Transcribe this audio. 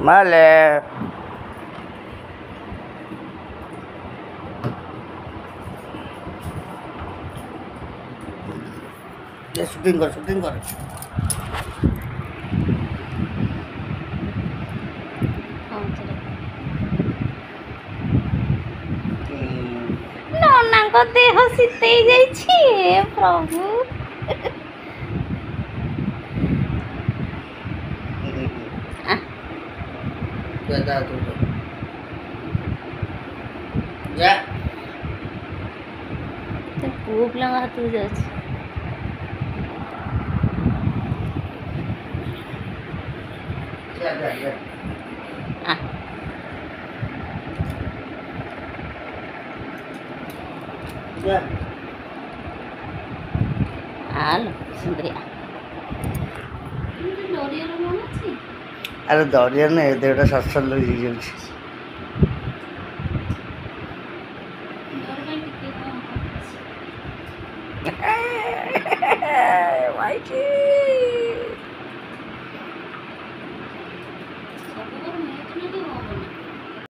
মালে শুটিং কর শুটিং কর ନନାଙ୍କ ଦେହ ଶୀତେଇ ଯାଇଛି ପ୍ରଭୁ। ଯା ପୁଅ ପିଲାଙ୍କ ହାତକୁ ଯାଉଛି। ଯା ଯା ଯା ଯା ଆଲୋ ସୁନ୍ଦରିଆ ଡରିଆର ମନ ଅଛି। ଆରେ ଦରିଆ ନୁହେଁ ଦେହଟା ସତ୍ସଙ୍ଗ ହେଇଯାଉଛି। ଡର ପାଇଁ ଟିକେ କଣ ମାଇକି